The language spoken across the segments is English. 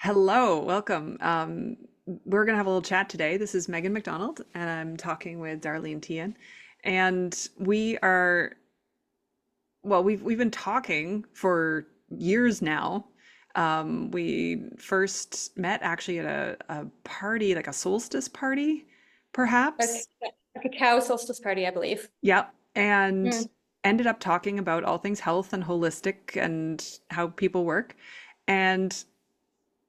Hello, welcome. We're gonna have a little chat today. This is Megan McDonald, and I'm talking with Darlene Teahen. And we've been talking for years now. We first met actually at a party, like a solstice party, A, perhaps. a cacao solstice party, I believe. Yep. And Mm. ended up talking about all things health and holistic and how people work. And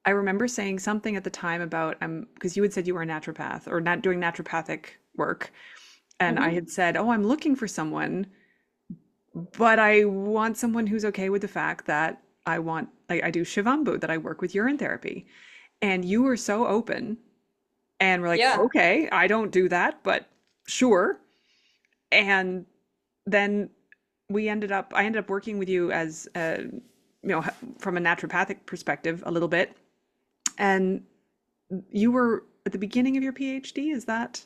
I remember saying something at the time about because you had said you were a naturopath or not doing naturopathic work, and I Hmm. had said, "Oh, I'm looking for someone, but I want someone who's okay with the fact that I do Shivambhu, that I work with urine therapy." And you were so open and we're like, Yeah. "Okay, I don't do that, but sure." And then I ended up working with you as from a naturopathic perspective a little bit. And you were at the beginning of your PhD, is that?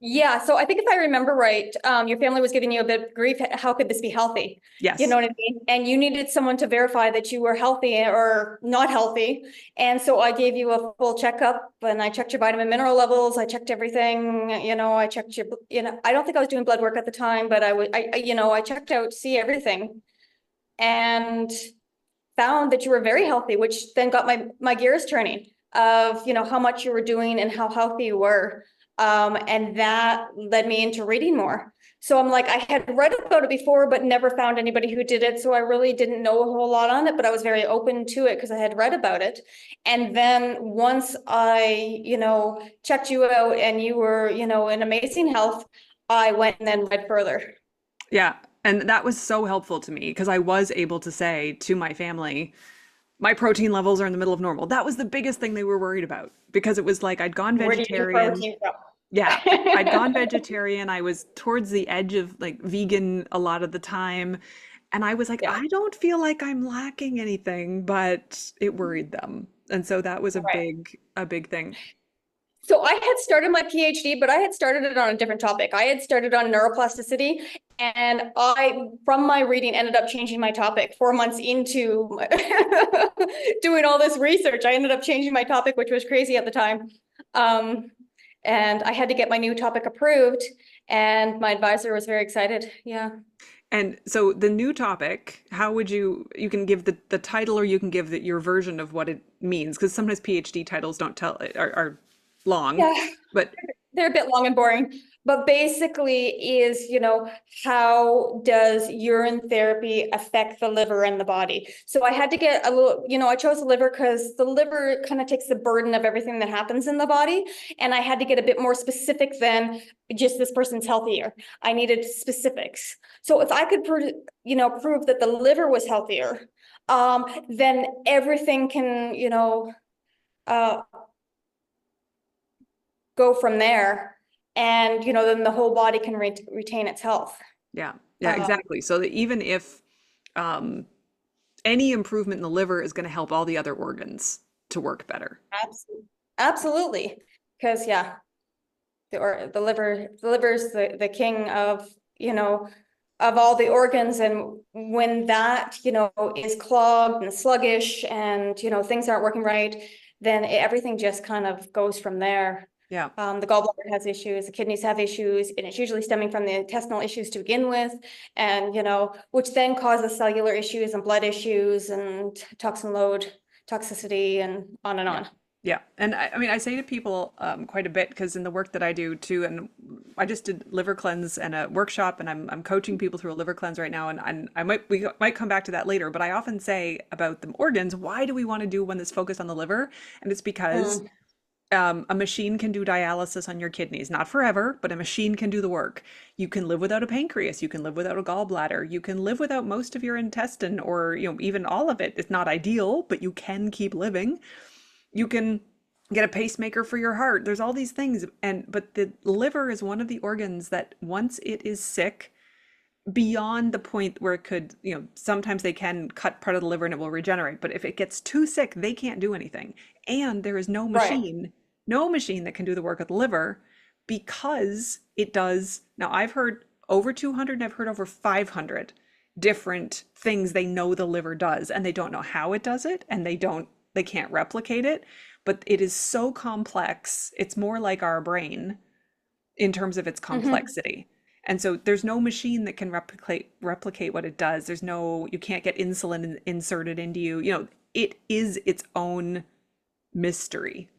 Yeah. So I think if I remember right, your family was giving you a bit of grief. How could this be healthy? You know Yes. what I mean? And you needed someone to verify that you were healthy or not healthy. And so I gave you a full checkup and I checked your vitamin mineral levels. I checked everything. I checked I don't think I was doing blood work at the time, but I checked out to see everything and found that you were very healthy, which then got my gears turning of how much you were doing and how healthy you were. And that led me into reading more. So I'm like, I had read about it before, but never found anybody who did it. So I really didn't know a whole lot on it, but I was very open to it because I had read about it. And then once I checked you out and you were, in amazing health, I went and then read further. Yeah. And that was so helpful to me because I was able to say to my family, my protein levels are in the middle of normal. That was the biggest thing they were worried about because it was like I'd gone Where do you get vegetarian. protein from? Yeah, I'd gone vegetarian. I was towards the edge of like vegan a lot of the time. And I was like, Yeah. I don't feel like I'm lacking anything, but it worried them. And so that was Right. a big thing. So I had started my PhD, but I had started it on a different topic. I had started on neuroplasticity, and from my reading, ended up changing my topic 4 months into doing all this research. I ended up changing my topic, which was crazy at the time. Um, and I had to get my new topic approved, and my advisor was very excited. Yeah. And so the new topic, how would you can give the title or you can give your version of what it means because sometimes PhD titles don't tell are long, Yeah. but They're a bit long and boring, but basically is, how does urine therapy affect the liver and the body? So I had to get a little, I chose the liver because the liver kind of takes the burden of everything that happens in the body. And I had to get a bit more specific than just this person's healthier. I needed specifics. So if I could, prove that the liver was healthier, then everything can, uh, go from there, and then the whole body can retain its health. yeah, yeah, um, exactly. So that even if um, any improvement in the liver is going to help all the other organs to work better. absolutely, because yeah, the liver's the king of of all the organs, and when that is clogged and sluggish and things aren't working right, then everything just kind of goes from there. Yeah. The gallbladder has issues, the kidneys have issues, and it's usually stemming from the intestinal issues to begin with, and which then causes cellular issues and blood issues and toxin load, toxicity, and on and Yeah. on. Yeah. And I mean, I say to people quite a bit because in the work that I do too, and I just did liver cleanse and a workshop, and I'm coaching people through a liver cleanse right now, and we might come back to that later. But I often say about the organs, why do we want to do one that's focused on the liver? And it's because Mm, a machine can do dialysis on your kidneys, not forever, but a machine can do the work. You can live without a pancreas, you can live without a gallbladder, you can live without most of your intestine, or even all of it. It's not ideal, but you can keep living. You can get a pacemaker for your heart. There's all these things, and but the liver is one of the organs that once it is sick, beyond the point where it could, sometimes they can cut part of the liver and it will regenerate, but if it gets too sick, they can't do anything. And there is right. no machine that can do the work of the liver because it does. Now, I've heard over 200 and I've heard over 500 different things they know the liver does, and they don't know how it does it, and they don't they can't replicate it, but it is so complex. It's more like our brain in terms of its Mhm. complexity. And so there's no machine that can replicate what it does. There's no, you can't get insulin inserted into you. You know, it is its own mystery.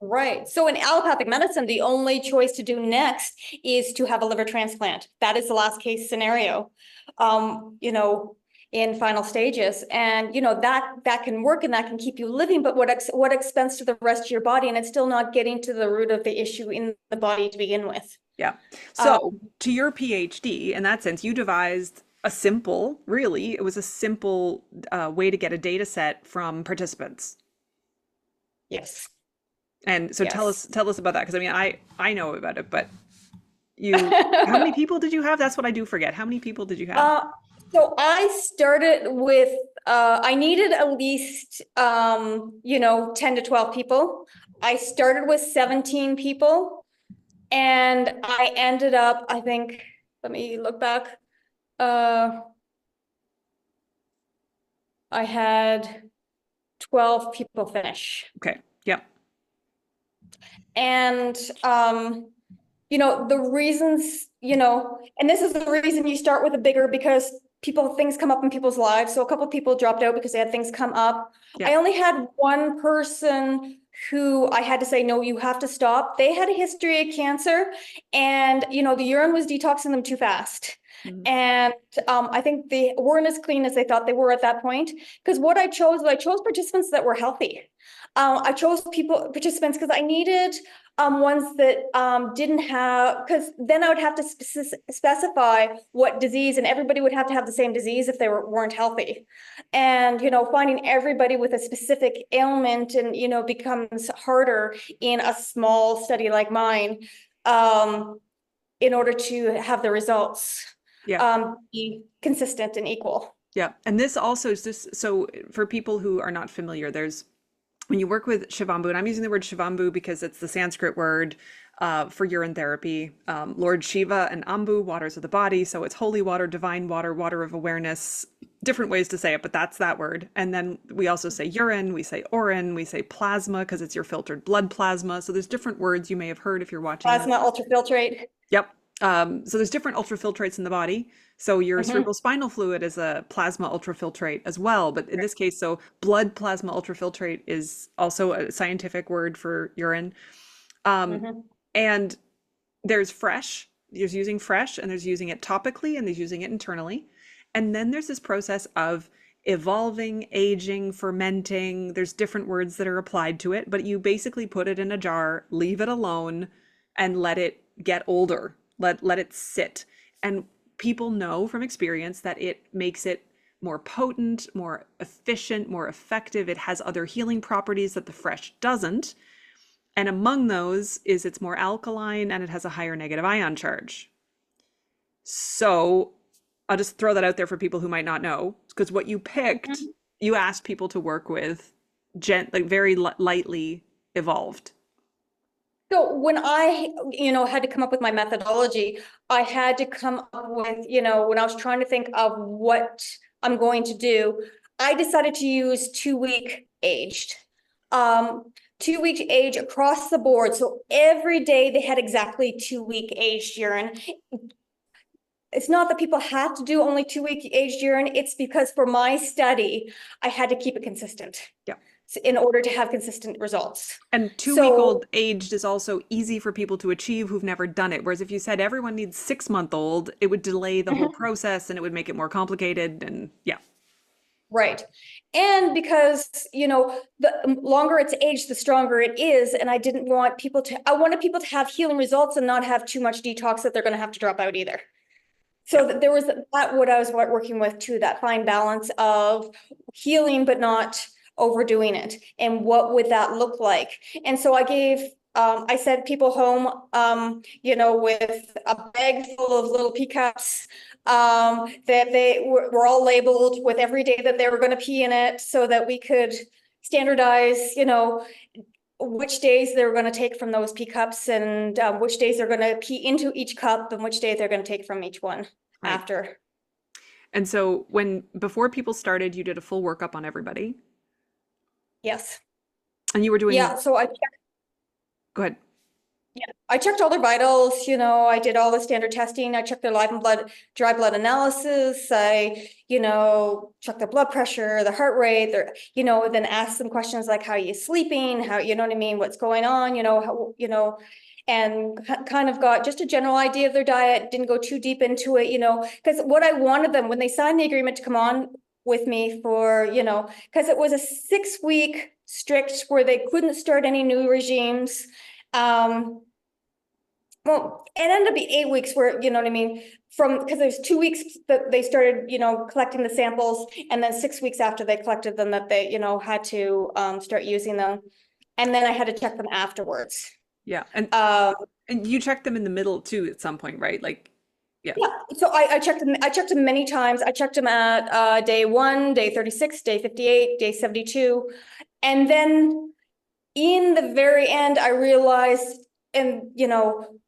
Right. So in allopathic medicine, the only choice to do next is to have a liver transplant. That is the last case scenario, you know, in final stages. And, you know, that can work and that can keep you living, but what expense to the rest of your body? And it's still not getting to the root of the issue in the body to begin with. Yeah. Um, So to your PhD, in that sense, you devised a simple, really, it was a simple way to get a data set from participants. yes, And so yes. tell us about that because I mean I know about it, but you how many people did you have? That's what I do forget. How many people did you have? Uh, so I started with, I needed at least, you know, 10 to 12 people. I started with 17 people and I ended up, I think, let me look back. Uh, I had 12 people finish. Okay. Yep. And, you know, the reasons, you know, and this is the reason you start with a bigger because things come up in people's lives. So a couple of people dropped out because they had things come up. I Yep. only had one person who I had to say, no, you have to stop. They had a history of cancer and, you know, the urine was detoxing them too fast. Mhm. And I think they weren't as clean as they thought they were at that point. Because what I chose was I chose participants that were healthy. I chose participants because I needed ones that didn't have, because then I would have to specify what disease, and everybody would have to have the same disease if they weren't healthy. And, you know, finding everybody with a specific ailment and, you know, becomes harder in a small study like mine, in order to have the results Yep. be consistent and equal. Yep. And this also is just so for people who are not familiar, there's when you work with Shivambhu, and I'm using the word Shivambhu because it's the Sanskrit word for urine therapy. Lord Shiva and Ambu, waters of the body. So it's holy water, divine water, water of awareness, different ways to say it, but that's that word. And then we also say urine, we say Orin, we say plasma because it's your filtered blood plasma. So there's different words you may have heard if you're watching. Plasma ultrafiltrate. Yep. So there's different ultrafiltrates in the body. So your Mhm. cerebral spinal fluid is a plasma ultrafiltrate as well. But in this case, so blood plasma ultrafiltrate is also a scientific word for urine. Um, Mhm. and there's fresh, there's using fresh, and there's using it topically, and there's using it internally. And then there's this process of evolving, aging, fermenting. There's different words that are applied to it, but you basically put it in a jar, leave it alone, and let it get older. Let it sit. And people know from experience that it makes it more potent, more efficient, more effective. It has other healing properties that the fresh doesn't. And among those is it's more alkaline and it has a higher negative ion charge. So I'll just throw that out there for people who might not know, because what you picked, Mhm. you asked people to work with like very lightly evolved. So when I, you know, had to come up with my methodology, I had to come up with, you know, when I was trying to think of what I'm going to do, I decided to use 2-week aged. Um, 2-week age across the board. So every day they had exactly 2-week aged urine. It's not that people have to do only 2-week aged urine. It's because for my study, I had to keep it consistent Yeah. in order to have consistent results. And 2 week So old aged is also easy for people to achieve who've never done it. Whereas if you said everyone needs 6 month old, it would delay the whole mhm. process and it would make it more complicated. And yeah. Right. And because, you know, the longer it's aged, the stronger it is. And I didn't want people to, I wanted people to have healing results and not have too much detox that they're going to have to drop out either. Yeah. So there was that what I was working with too, that fine balance of healing, but not overdoing it. And what would that look like? And so I gave, I sent people home, you know, with a bag full of little pee cups, that they were all labeled with every day that they were going to pee in it so that we could standardize, you know, which days they're going to take from those pee cups and which days they're going to pee into each cup and which day they're going to take from each one Right. after. And so when before people started, you did a full workup on everybody. Yes. And you were doing, Yeah. So go ahead. I checked all their vitals, I did all the standard testing. I checked their live and dry blood analysis. I, checked their blood pressure, the heart rate, then asked them questions like, how are you sleeping? How, you know what I mean? What's going on? And kind of got just a general idea of their diet, didn't go too deep into it, because what I wanted them when they signed the agreement to come on with me for, because it was a 6-week strict where they couldn't start any new regimes. Well, it ended up being 8 weeks where, you know what I mean? Because there's 2 weeks that they started, collecting the samples, and then 6 weeks after they collected them that they, had to start using them. And then I had to check them afterwards. Yeah. Um, And you checked them in the middle too at some point, right? Like, yeah. yeah, so I checked them. I checked them many times. I checked them at day 1, day 36, day 58, day 72. And then in the very end, I realized, and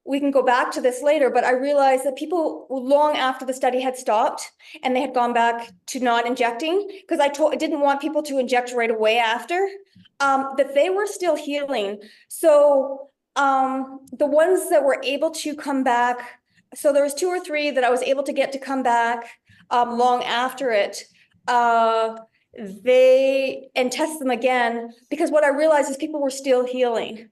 we can go back to this later, but I realized that people long after the study had stopped and they had gone back to not injecting, because I didn't want people to inject right away after, that they were still healing. So the ones that were able to come back, so there was 2 or 3 that I was able to get to come back long after it. And test them again, because what I realized is people were still healing.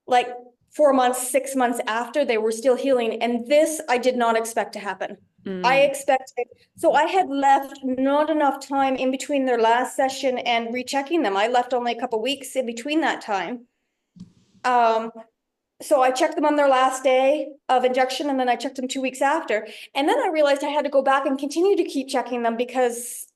Like 4 months, 6 months after, they were still healing. And this I did not expect to happen. I expected, so I had left not enough time in between their last session and rechecking them. I left only a couple weeks in between that time. So I checked them on their last day of injection, and then I checked them 2 weeks after. And then I realized I had to go back and continue to keep checking them because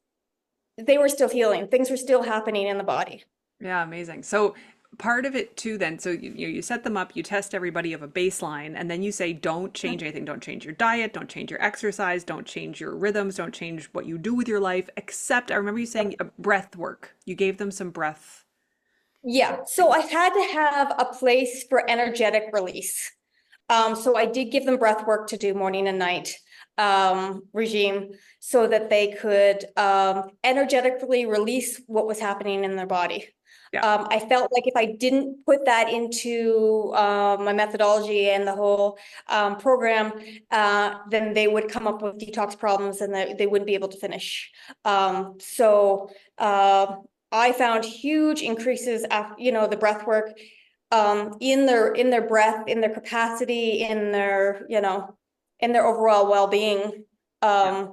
they were still healing. Things were still happening in the body. Yeah, amazing. So part of it too, then, so you set them up, you test everybody of a baseline, and then you say, don't change anything. Don't change your diet, don't change your exercise, don't change your rhythms, don't change what you do with your life, except I remember you saying breath work. You gave them some breath. Yeah, so I had to have a place for energetic release. So I did give them breath work to do morning and night regime so that they could energetically release what was happening in their body. Yeah. I felt like if I didn't put that into my methodology and the whole program, then they would come up with detox problems and they wouldn't be able to finish. So I found huge increases after, the breath work in their breath, in their capacity, in their, in their overall well-being. Yeah.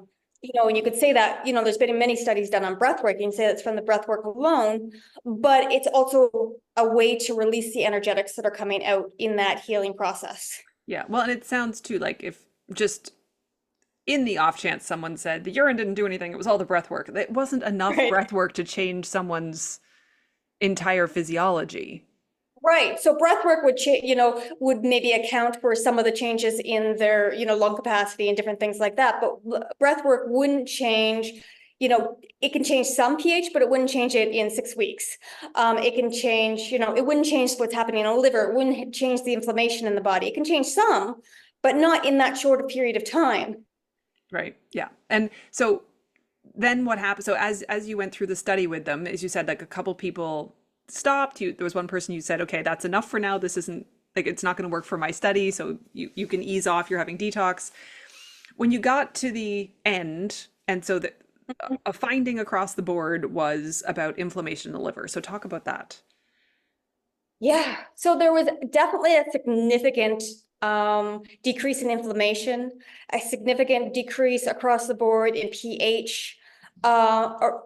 And you could say that, there's been many studies done on breath work. You can say that's from the breath work alone, but it's also a way to release the energetics that are coming out in that healing process. Yeah. Well, and it sounds too like if just in the off chance someone said the urine didn't do anything, it was all the breath work. It wasn't enough Right. breath work to change someone's entire physiology. Right. So breath work would maybe account for some of the changes in their, lung capacity and different things like that. But breath work wouldn't change, it can change some pH, but it wouldn't change it in 6 weeks. It can change, it wouldn't change what's happening in the liver. It wouldn't change the inflammation in the body. It can change some, but not in that short a period of time. Right. Yeah. And so then what happened? So as you went through the study with them, as you said, like a couple people stopped. There was one person you said, okay, that's enough for now. This isn't like it's not going to work for my study. So you can ease off. You're having detox. When you got to the end, and so a finding across the board was about inflammation in the liver. So talk about that. Yeah, so there was definitely a significant decrease in inflammation, a significant decrease across the board in pH, or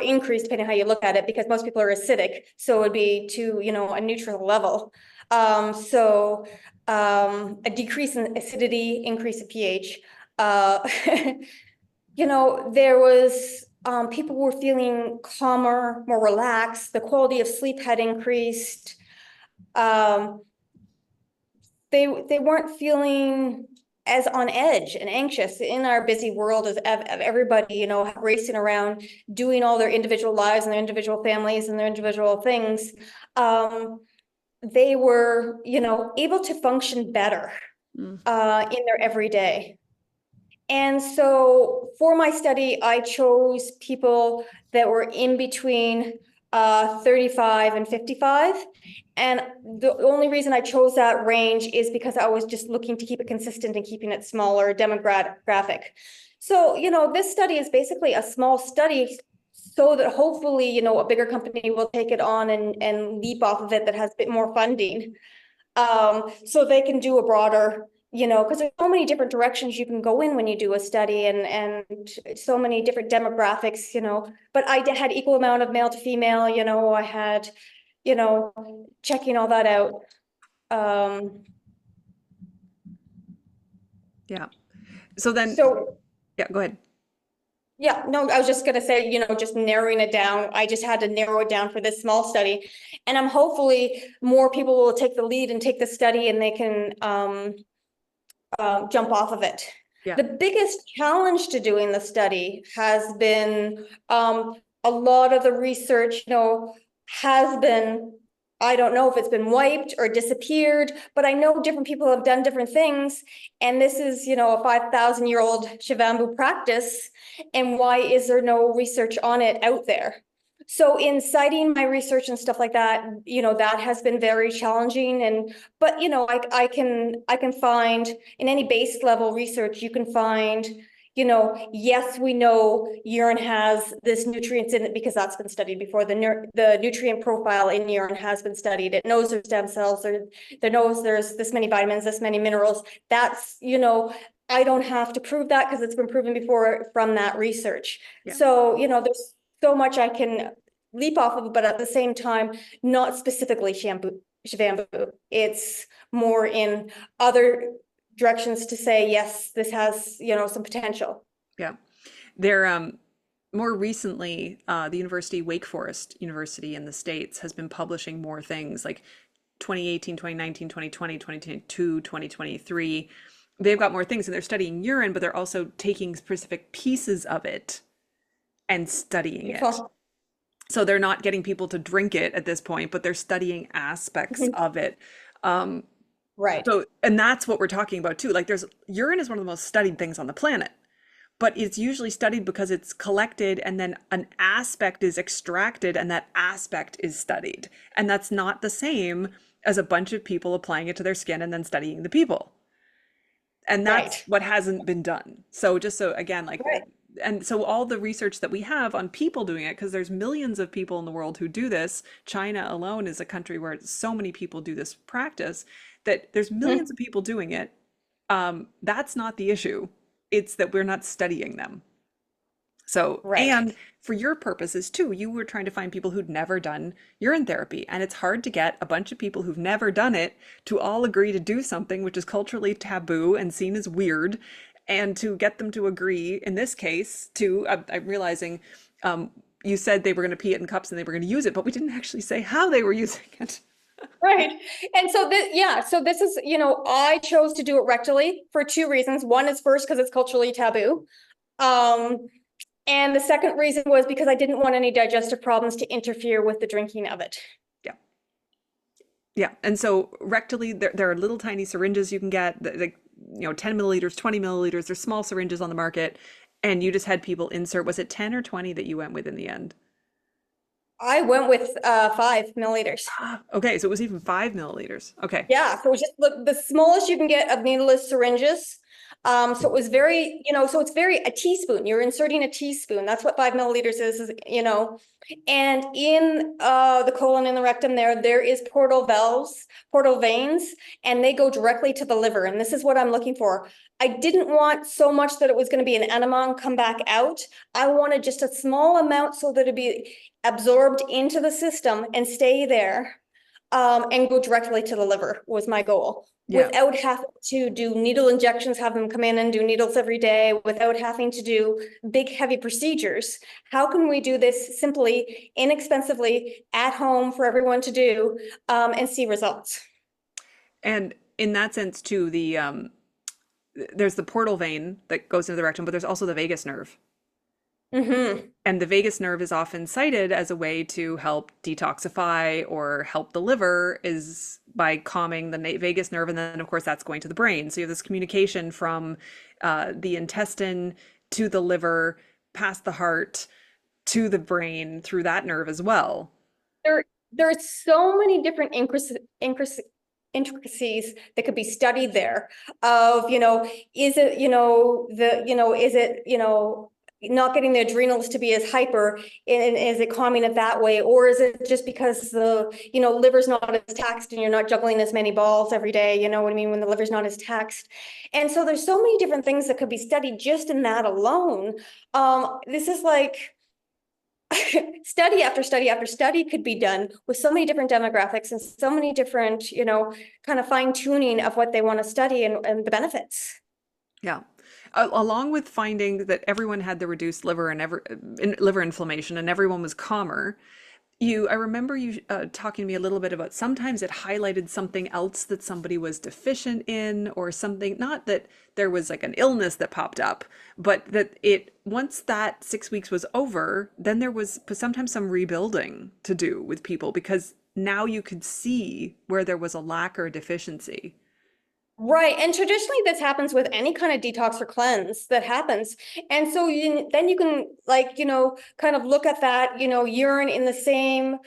increase depending how you look at it, because most people are acidic, so it would be to a neutral level. A decrease in acidity, increase in pH. There was people were feeling calmer, more relaxed. The quality of sleep had increased. Um, they weren't feeling as on edge and anxious in our busy world of everybody, racing around, doing all their individual lives and their individual families and their individual things. They were, able to function better Mm. in their everyday. And so for my study, I chose people that were in between 35 and 55. And the only reason I chose that range is because I was just looking to keep it consistent and keeping it smaller demographic. So, this study is basically a small study so that hopefully, a bigger company will take it on and leap off of it that has a bit more funding. So they can do a broader, because there's so many different directions you can go in when you do a study and so many different demographics, but I had equal amount of male to female, I had, checking all that out. Yeah. So then, So yeah, go ahead. yeah, no, I was just gonna say, just narrowing it down. I just had to narrow it down for this small study. And I'm hopefully more people will take the lead and take the study and they can jump off of it. Yeah. The biggest challenge to doing the study has been a lot of the research, has been, I don't know if it's been wiped or disappeared, but I know different people have done different things. And this is, a 5,000-year-old Shivambhu practice. And why is there no research on it out there? So in citing my research and stuff like that, that has been very challenging. But I can find in any base level research, you can find, yes, we know urine has this nutrients in it because that's been studied before. The nutrient profile in urine has been studied. It knows there's stem cells, there knows there's this many vitamins, this many minerals. That's, I don't have to prove that because it's been proven before from that research. Yeah. So, there's so much I can leap off of, but at the same time, not specifically Shivambhu. It's more in other directions to say, yes, this has, some potential. Yeah. There, more recently, the University, Wake Forest University in the States has been publishing more things like 2018, 2019, 2020, 2022, 2023. They've got more things and they're studying urine, but they're also taking specific pieces of it and studying it. So they're not getting people to drink it at this point, but they're studying aspects of it. Right. So, and that's what we're talking about too. Like urine is one of the most studied things on the planet, but it's usually studied because it's collected and then an aspect is extracted and that aspect is studied. And that's not the same as a bunch of people applying it to their skin and then studying the people. And that's what hasn't been done. So just so again, like, and so all the research that we have on people doing it, because there's millions of people in the world who do this. China alone is a country where so many people do this practice that there's millions of people doing it. That's not the issue. It's that we're not studying them. So, and for your purposes too, you were trying to find people who'd never done urine therapy. And it's hard to get a bunch of people who've never done it to all agree to do something which is culturally taboo and seen as weird. And to get them to agree, in this case, to, I'm realizing you said they were going to pee it in cups and they were going to use it, but we didn't actually say how they were using it. Right. And so so this is, I chose to do it rectally for two reasons. One is first, because it's culturally taboo. And the second reason was because I didn't want any digestive problems to interfere with the drinking of it. Yeah. Yeah. And so rectally, there are little tiny syringes you can get, like, 10 milliliters, 20 milliliters. There's small syringes on the market. And you just had people insert, was it 10 or 20 that you went with in the end? I went with 5 milliliters. Okay, so it was even 5 milliliters. Okay. Yeah, so it was just the smallest you can get of needleless syringes. So it was very, so it's a teaspoon. You're inserting a teaspoon. That's what 5 milliliters is, and in the colon and the rectum there is portal veins, and they go directly to the liver. And this is what I'm looking for. I didn't want so much that it was going to be an enema and come back out. I wanted just a small amount so that it'd be absorbed into the system and stay there, and go directly to the liver was my goal. Yeah. Without having to do needle injections, have them come in and do needles every day, without having to do big, heavy procedures. How can we do this simply, inexpensively, at home for everyone to do, and see results? And in that sense too, there's the portal vein that goes into the rectum, but there's also the vagus nerve. And the vagus nerve is often cited as a way to help detoxify or help the liver, is by calming the vagus nerve. And then of course that's going to the brain. So you have this communication from the intestine to the liver, past the heart, to the brain through that nerve as well. there's so many different intricacies that could be studied there of, is it, is it, not getting the adrenals to be as hyper, and is it calming it that way? Or is it just because the, liver's not as taxed and you're not juggling as many balls every day, you know what I mean, when the liver's not as taxed. And so there's so many different things that could be studied just in that alone. This is like, study after study after study could be done with so many different demographics and so many different, kind of fine tuning of what they want to study and the benefits. Yeah. Along with finding that everyone had the reduced liver and liver inflammation and everyone was calmer, I remember you talking to me a little bit about sometimes it highlighted something else that somebody was deficient in, or something, not that there was like an illness that popped up, but that once that 6 weeks was over, then there was sometimes some rebuilding to do with people because now you could see where there was a lack or a deficiency. Right. And traditionally this happens with any kind of detox or cleanse that happens. And so then you can kind of look at that, urine in the same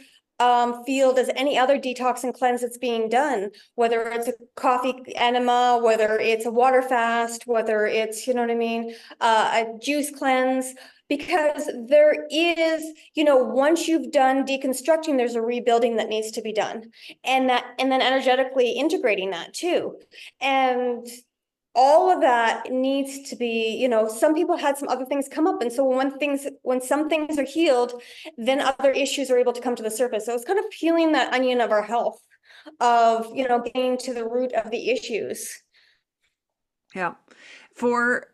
field as any other detox and cleanse that's being done, whether it's a coffee enema, whether it's a water fast, whether it's, you know what I mean, a juice cleanse. Because there is, once you've done deconstructing, there's a rebuilding that needs to be done. And then energetically integrating that too. And all of that needs to be, some people had some other things come up. And so when some things are healed, then other issues are able to come to the surface. So it's kind of peeling that onion of our health, of, getting to the root of the issues. Yeah. For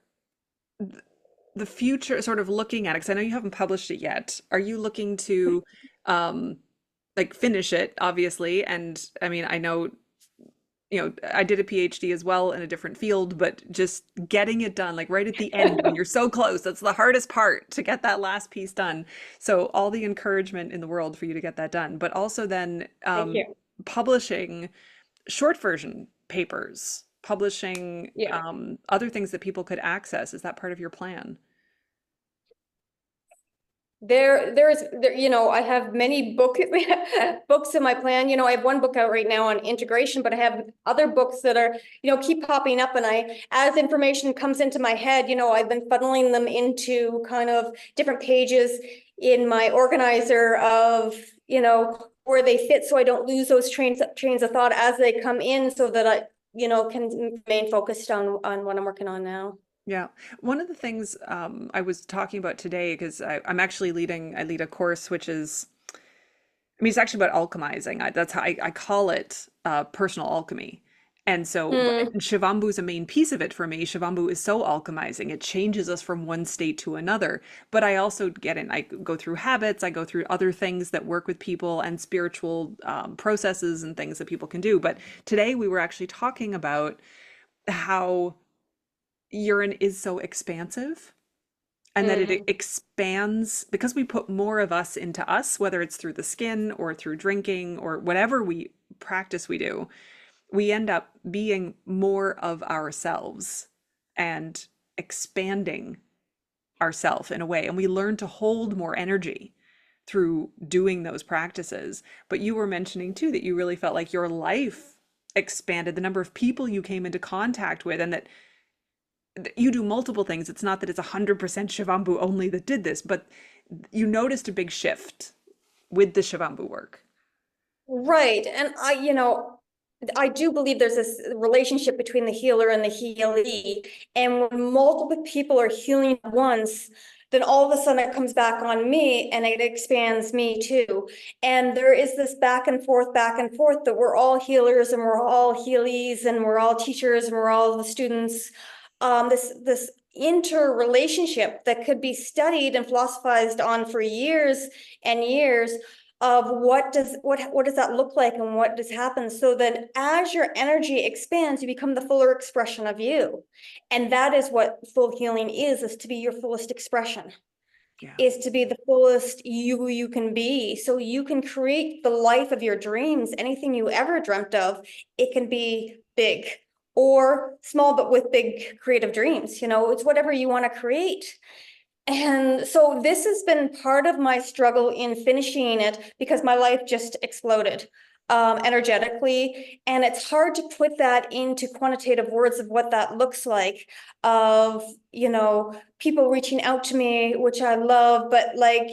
the future, sort of looking at it, because I know you haven't published it yet, are you looking to like finish it, obviously? And I mean, I know, I did a PhD as well in a different field, but just getting it done, like right at the end when you're so close, that's the hardest part, to get that last piece done. So all the encouragement in the world for you to get that done, but also then Thank you. publishing short version papers, publishing Yeah. other things that people could access. Is that part of your plan? I have many books in my plan. I have one book out right now on integration, but I have other books that are, keep popping up. And as information comes into my head, I've been funneling them into kind of different pages in my organizer of, where they fit, so I don't lose those trains of thought as they come in, so that I, can remain focused on what I'm working on now. Yeah. One of the things I was talking about today, because I'm actually I lead a course, which is, I mean, it's actually about alchemizing. That's how I call it personal alchemy. And so Shivambu is a main piece of it for me. Shivambu is so alchemizing. It changes us from one state to another. But I also I go through habits, I go through other things that work with people and spiritual processes and things that people can do. But today we were actually talking about how urine is so expansive and that it expands because we put more of us into us, whether it's through the skin or through drinking or whatever we do, we end up being more of ourselves and expanding ourselves in a way. And we learn to hold more energy through doing those practices. But you were mentioning too that you really felt like your life expanded, the number of people you came into contact with, and that you do multiple things. It's not that it's 100% Shivambu only that did this, but you noticed a big shift with the Shivambu work. Right. And I do believe there's this relationship between the healer and the healee. And when multiple people are healing at once, then all of a sudden it comes back on me and it expands me too. And there is this back and forth that we're all healers and we're all healees and we're all teachers and we're all the students. This interrelationship that could be studied and philosophized on for years and years of what does that look like and what does happen, so that as your energy expands, you become the fuller expression of you. And that is what full healing is to be your fullest expression. Yeah. Is to be the fullest you can be, so you can create the life of your dreams. Anything you ever dreamt of, it can be big or small, but with big creative dreams. It's whatever you want to create. And so this has been part of my struggle in finishing it because my life just exploded energetically. And it's hard to put that into quantitative words of what that looks like, of, people reaching out to me, which I love, but like,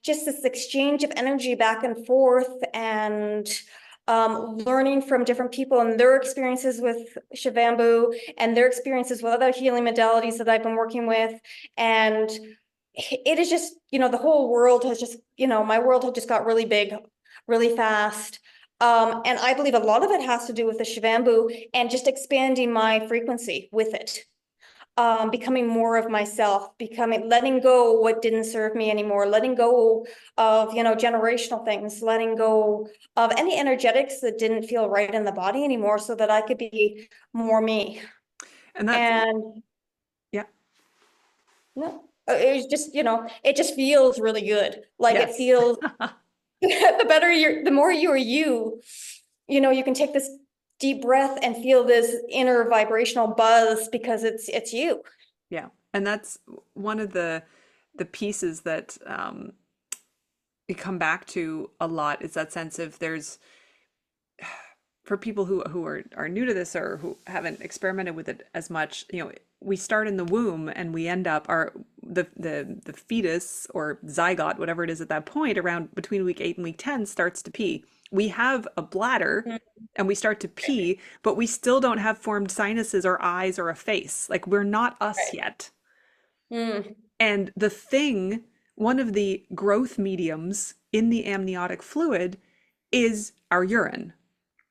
just this exchange of energy back and forth, and learning from different people and their experiences with Shivambhu and their experiences with other healing modalities that I've been working with. And it is just, the whole world has just, my world has just got really big, really fast. And I believe a lot of it has to do with the Shivambhu and just expanding my frequency with it. Becoming more of myself, letting go what didn't serve me anymore, letting go of, generational things, letting go of any energetics that didn't feel right in the body anymore, so that I could be more me. And that's, And yeah, no, it was just, it just feels really good. Like it yes. feels, the more you are you, you can take this deep breath and feel this inner vibrational buzz because it's you. Yeah. And that's one of the pieces that we come back to a lot, is that sense of there's, for people who are new to this or who haven't experimented with it as much, we start in the womb and we end up the fetus or zygote, whatever it is at that point, around between week 8 and week 10 starts to pee. We have a bladder and we start to pee, but we still don't have formed sinuses or eyes or a face. Like, we're not us Right. yet. Mm, And one of the growth mediums in the amniotic fluid is our urine.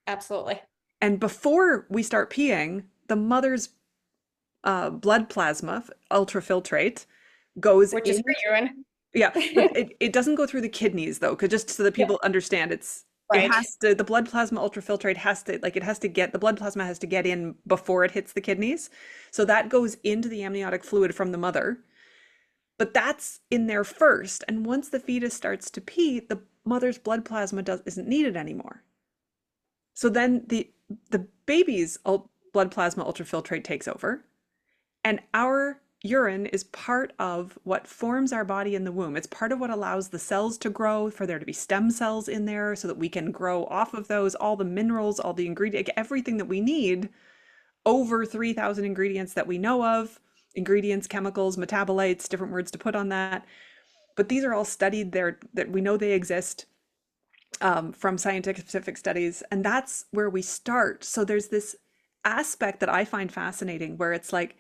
absolutely. And before we start peeing, the mother's blood plasma, ultrafiltrate, goes Which is in. for urine. Yeah, but it doesn't go through the kidneys though, because just so that Yeah. people understand, Right. the blood plasma ultrafiltrate the blood plasma has to get in before it hits the kidneys. So that goes into the amniotic fluid from the mother. But that's in there first. And once the fetus starts to pee, the mother's blood plasma isn't needed anymore. So then the baby's blood plasma ultrafiltrate takes over, and our urine is part of what forms our body in the womb. It's part of what allows the cells to grow, for there to be stem cells in there so that we can grow off of those, all the minerals, all the ingredients, everything that we need, over 3,000 ingredients that we know of, ingredients, chemicals, metabolites, different words to put on that. But these are all studied there, that we know they exist from scientific studies, and that's where we start. So there's this aspect that I find fascinating where it's like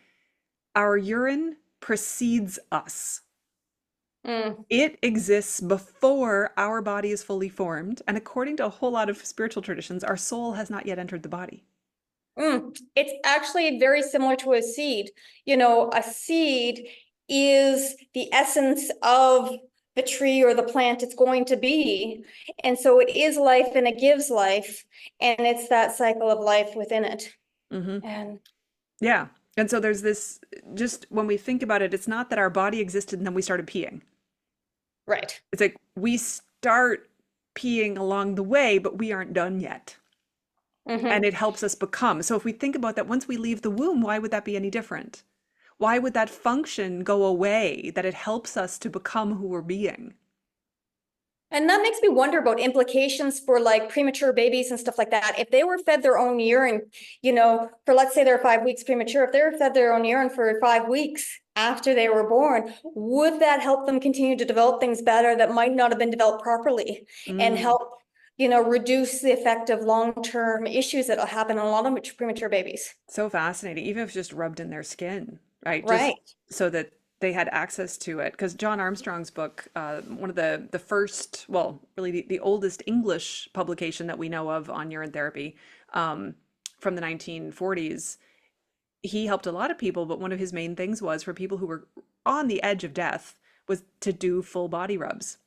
our urine precedes us. Mm, It exists before our body is fully formed, and according to a whole lot of spiritual traditions, our soul has not yet entered the body. It's actually very similar to a seed. A seed is the essence of the tree or the plant it's going to be. And so it is life and it gives life. And it's that cycle of life within it. Hmm. And Yeah. And so there's this, just when we think about it, it's not that our body existed and then we started peeing. right. It's like we start peeing along the way, but we aren't done yet. And Mm-hmm. it helps us become. So if we think about that, once we leave the womb, why would that be any different? Why would that function go away, that it helps us to become who we're being? And that makes me wonder about implications for like premature babies and stuff like that. If they were fed their own urine, for let's say they're 5 weeks premature, if they were fed their own urine for 5 weeks after they were born, would that help them continue to develop things better that might not have been developed properly, and Mm, help, reduce the effect of long-term issues that'll happen in a lot of premature babies? so fascinating, even if it's just rubbed in their skin, right? Just Right. so that they had access to it. Because John Armstrong's book, one of the first, well, really the oldest English publication that we know of on urine therapy, from the 1940s, he helped a lot of people, but one of his main things was for people who were on the edge of death was to do full body rubs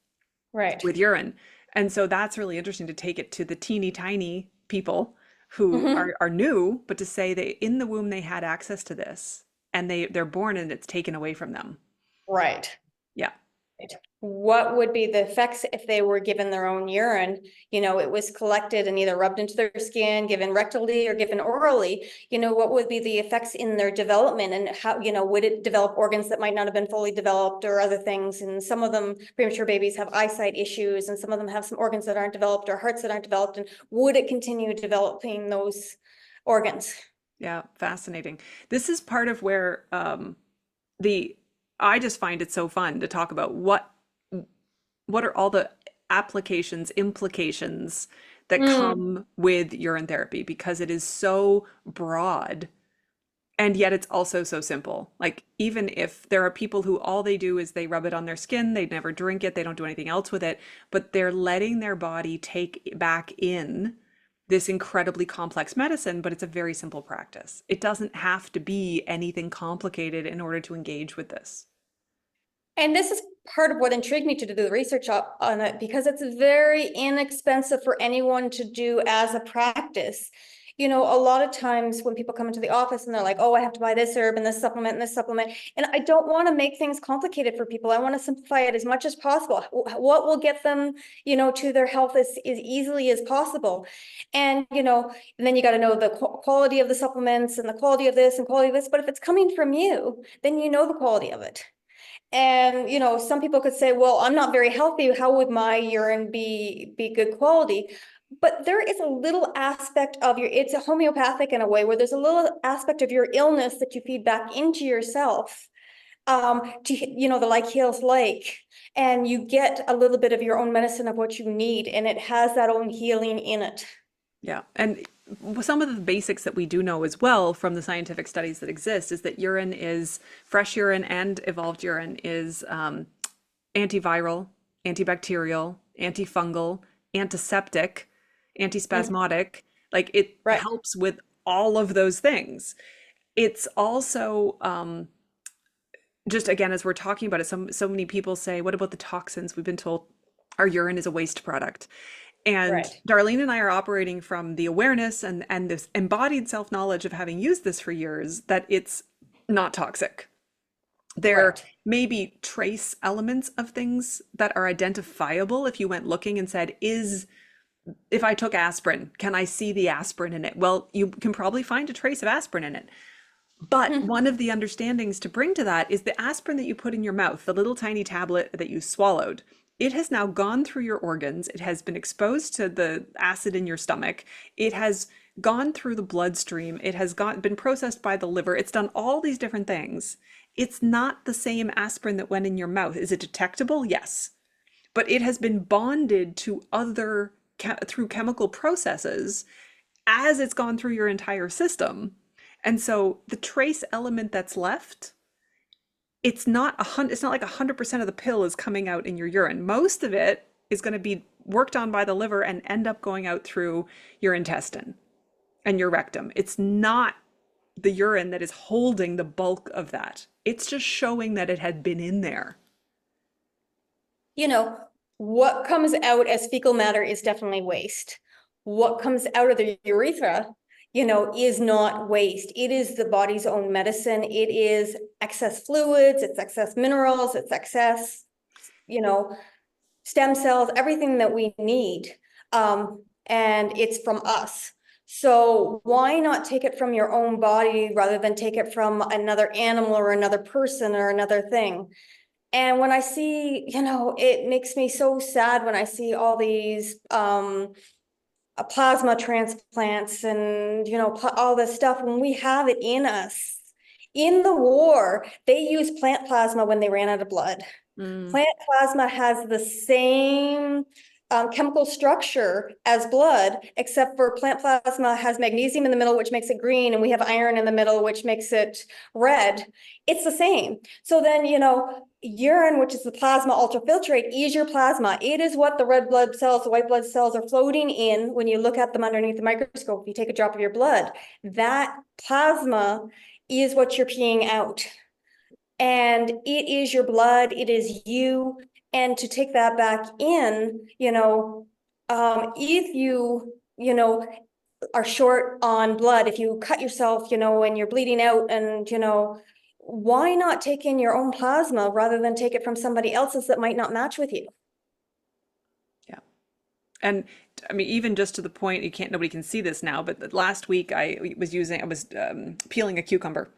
Right. with urine. And so that's really interesting to take it to the teeny tiny people who Mm-hmm. are new, but to say that in the womb they had access to this, and they're born and it's taken away from them. Right. Yeah. Right. what would be the effects if they were given their own urine? It was collected and either rubbed into their skin, given rectally or given orally. What would be the effects in their development, and how, would it develop organs that might not have been fully developed or other things? And some of them, premature babies, have eyesight issues, and some of them have some organs that aren't developed or hearts that aren't developed. And would it continue developing those organs? Yeah, fascinating. This is part of where the I just find it so fun to talk about what are all the applications, implications that Mm. come with urine therapy, because it is so broad and yet it's also so simple. Like, even if there are people who all they do is they rub it on their skin, they never drink it, they don't do anything else with it, but they're letting their body take back in this incredibly complex medicine, but it's a very simple practice. It doesn't have to be anything complicated in order to engage with this. And this is part of what intrigued me to do the research on it, because it's very inexpensive for anyone to do as a practice. A lot of times when people come into the office and they're like, oh, I have to buy this herb and this supplement and this supplement. And I don't want to make things complicated for people. I want to simplify it as much as possible. What will get them, to their health as easily as possible. And, and then you got to know the quality of the supplements and the quality of this and quality of this. But if it's coming from you, then you know the quality of it. And, some people could say, well, I'm not very healthy. How would my urine be good quality? But there is a little aspect of it's a homeopathic in a way, where there's a little aspect of your illness that you feed back into yourself. The like heals like, and you get a little bit of your own medicine of what you need, and it has that own healing in it. Yeah. And some of the basics that we do know as well from the scientific studies that exist is that fresh urine and evolved urine is antiviral, antibacterial, antifungal, antiseptic, antispasmodic. Like, it Right. helps with all of those things. It's also just, again, as we're talking about it, so many people say, what about the toxins? We've been told our urine is a waste product. And Right. Darlene and I are operating from the awareness and this embodied self-knowledge of having used this for years, that it's not toxic. There Right. may be trace elements of things that are identifiable if you went looking and said, if I took aspirin, can I see the aspirin in it? Well, you can probably find a trace of aspirin in it. But one of the understandings to bring to that is the aspirin that you put in your mouth, the little tiny tablet that you swallowed, it has now gone through your organs. It has been exposed to the acid in your stomach. It has gone through the bloodstream. It has been processed by the liver. It's done all these different things. It's not the same aspirin that went in your mouth. Is it detectable? Yes. But it has been bonded to through chemical processes as it's gone through your entire system. And so the trace element that's left, it's not like 100% of the pill is coming out in your urine. Most of it is going to be worked on by the liver and end up going out through your intestine and your rectum. It's not the urine that is holding the bulk of that. It's just showing that it had been in there. you know, what comes out as fecal matter is definitely waste. What comes out of the urethra, is not waste. It is the body's own medicine. It is excess fluids, it's excess minerals, it's excess, you know, stem cells, everything that we need. And it's from us. So why not take it from your own body rather than take it from another animal or another person or another thing? And when I see, it makes me so sad when I see all these plasma transplants and, all this stuff, when we have it in us. In the war, they used plant plasma when they ran out of blood. Mm, Plant plasma has the same chemical structure as blood, except for plant plasma has magnesium in the middle, which makes it green, and we have iron in the middle, which makes it red. It's the same. So then, urine, which is the plasma ultrafiltrate, is your plasma. It is what the red blood cells, the white blood cells are floating in when you look at them underneath the microscope. If you take a drop of your blood, that plasma is what you're peeing out. And it is your blood, it is you. And to take that back in, if you are short on blood, if you cut yourself, and you're bleeding out and, why not take in your own plasma rather than take it from somebody else's that might not match with you? Yeah. And I mean, even just to the point, nobody can see this now, but last week I was peeling a cucumber.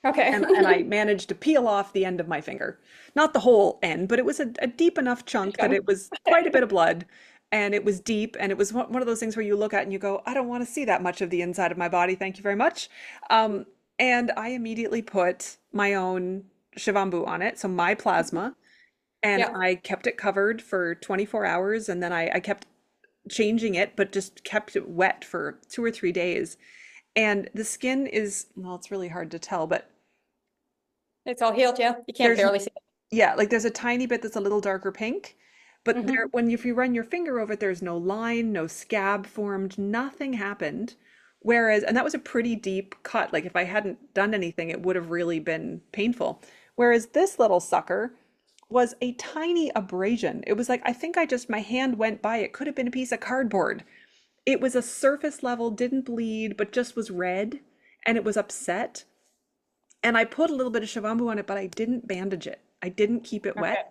Okay. And I managed to peel off the end of my finger. Not the whole end, but it was a deep enough chunk that it was quite a bit of blood. And it was deep. And it was one of those things where you look at and you go, I don't want to see that much of the inside of my body. Thank you very much. And I immediately put my own Shivambu on it. So my plasma. And Yeah. I kept it covered for 24 hours. And then I kept changing it, but just kept it wet for 2 or 3 days. And the skin is, well, it's really hard to tell, but It's all healed, yeah. You can't there's barely see it. yeah, like there's a tiny bit that's a little darker pink, but there Mhm. when if you run your finger over it, there's no line, no scab formed, nothing happened. Whereas, and that was a pretty deep cut. Like if I hadn't done anything, it would have really been painful. Whereas this little sucker was a tiny abrasion. It was like I think I just my hand went by. It could have been a piece of cardboard. It was a surface level, didn't bleed, but just was red and it was upset. And I put a little bit of Shivambu on it, but I didn't bandage it. I didn't keep it wet. Okay.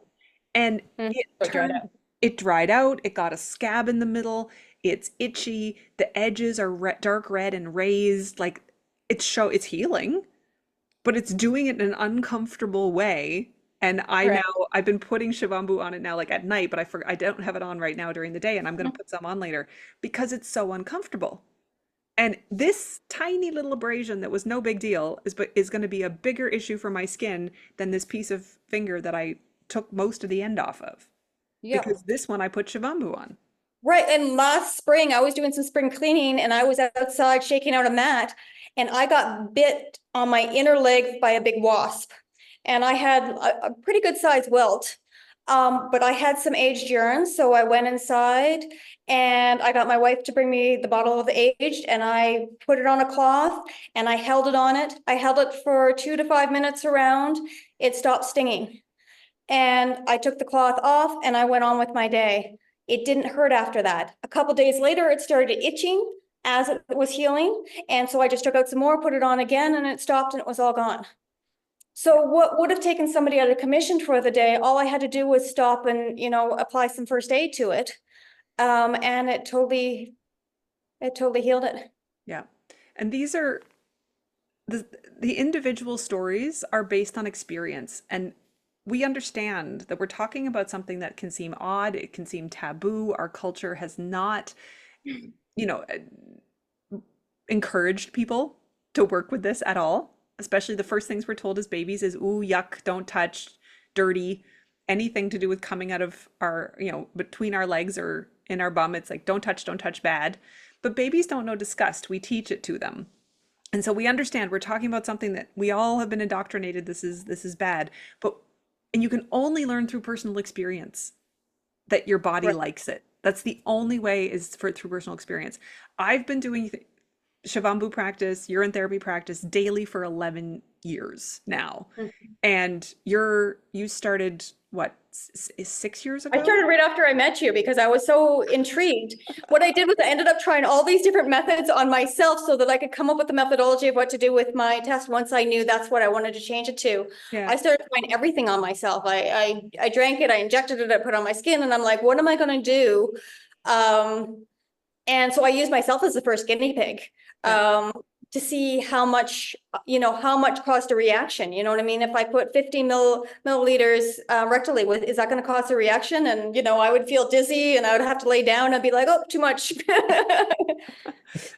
And Mhm. it So dried turned, out. it dried out. It got a scab in the middle. It's itchy. The edges are dark red and raised. Like it's healing, but it's doing it in an uncomfortable way. And Right. I've been putting Shivambu on it now, like at night, but I don't have it on right now during the day, and I'm going to Mhm. put some on later because it's so uncomfortable. And this tiny little abrasion that was no big deal is going to be a bigger issue for my skin than this piece of finger that I took most of the end off of. Yeah. Because this one I put Shivambu on. Right. And last spring, I was doing some spring cleaning and I was outside shaking out a mat and I got bit on my inner leg by a big wasp. And I had a pretty good sized welt. But I had some aged urine. So I went inside and I got my wife to bring me the bottle of the aged and I put it on a cloth and I held it on it. I held it for 2 to 5 minutes around. It stopped stinging. And I took the cloth off and I went on with my day. It didn't hurt after that. A couple days later, it started itching as it was healing. And so I just took out some more, put it on again, and it stopped and it was all gone. So what would have taken somebody out of commission for the day, all I had to do was stop and, apply some first aid to it. And it totally healed it. Yeah. And these are the the individual stories are based on experience. And we understand that we're talking about something that can seem odd, it can seem taboo. Our culture has not, you know, encouraged people to work with this at all. Especially the first things we're told as babies is, ooh, yuck, don't touch, dirty, anything to do with coming out of our, between our legs or in our bum. It's like, don't touch, bad. But babies don't know disgust. We teach it to them. And so we understand we're talking about something that we all have been indoctrinated. This is bad. But and you can only learn through personal experience that your body Right. likes it. That's the only way is through personal experience. I've been doing Shivambu practice, urine therapy practice daily for 11 years now. And you started what, 6 years I ago? started right after I met you because I was so intrigued. What I did was I ended up trying all these different methods on myself so that I could come up with the methodology of what to do with my test once I knew that's what I wanted to change it to. Yeah. I started trying everything on myself. I drank it, I injected it, I put it on my skin, and I'm like, what am I going to do? And so I used myself as the first guinea pig. Yeah. To see how much caused a reaction. You know what I mean? If I put 50 milliliters rectally, is that going to cause a reaction? And, I would feel dizzy and I would have to lay down. I'd be like, oh, too much.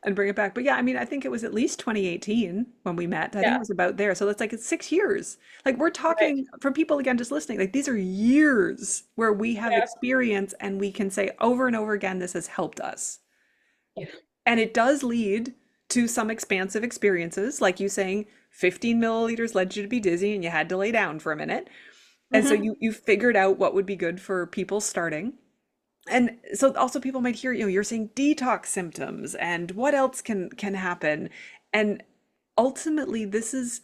And bring it back. But yeah, I mean, I think it was at least 2018 when we met. I think it Yeah, was about there. So that's like it's 6 years. Like we're right. talking for people again just listening, like these are years where we have Yeah. experience and we can say over and over again, this has helped us. Yeah. And it does lead to some expansive experiences, like you saying 15 milliliters led you to be dizzy and you had to lay down for a minute. And so Mhm. you figured out what would be good for people starting. And so also people might hear, you're saying detox symptoms and what else can happen. And ultimately this is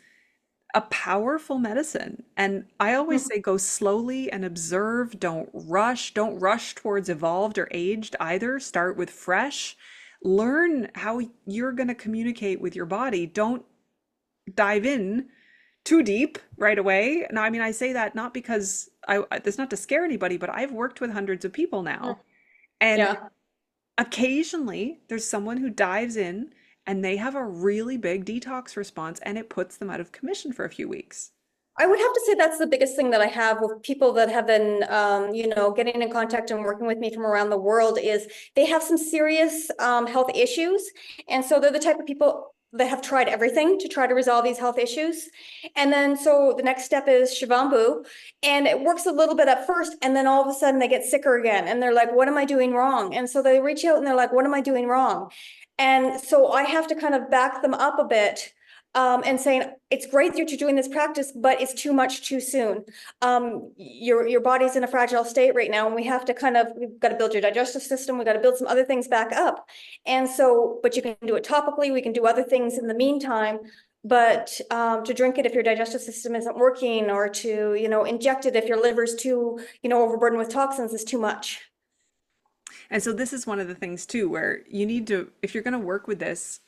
a powerful medicine. And I always Mhm. say go slowly and observe, don't rush towards evolved or aged either. Start with fresh. Learn how you're going to communicate with your body. Don't dive in too deep right away. Now, I mean, I say that not because that's not to scare anybody, but I've worked with hundreds of people Mm. now. And Yeah. occasionally there's someone who dives in and they have a really big detox response and it puts them out of commission for a few weeks. I would have to say that's the biggest thing that I have with people that have been, getting in contact and working with me from around the world is they have some serious health issues. And so they're the type of people that have tried everything to try to resolve these health issues. And then so the next step is Shivambhu, and it works a little bit at first, and then all of a sudden they get sicker again. And they're like, what am I doing wrong? And so they reach out and they're like, what am I doing wrong? And so I have to kind of back them up a bit, and saying it's great that you're doing this practice, but it's too much too soon. Your body's in a fragile state right now, and we've got to build your digestive system. We've got to build some other things back up. And so, but you can do it topically. We can do other things in the meantime. But to drink it if your digestive system isn't working, or to inject it if your liver's too overburdened with toxins, is too much. And so this is one of the things too, where you need to, if you're going to work with this,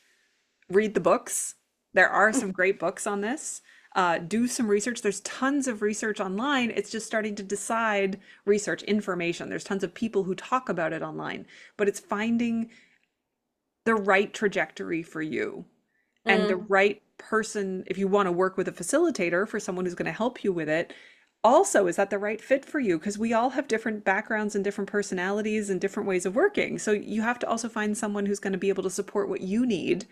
read the books. There are some great books on this. Do some research. There's tons of research online. It's just starting to decide research information. There's tons of people who talk about it online, but it's finding the right trajectory for you and the Mm. right person. If you want to work with a facilitator for someone who's going to help you with it, also, is that the right fit for you? Because we all have different backgrounds and different personalities and different ways of working. So you have to also find someone who's going to be able to support what you need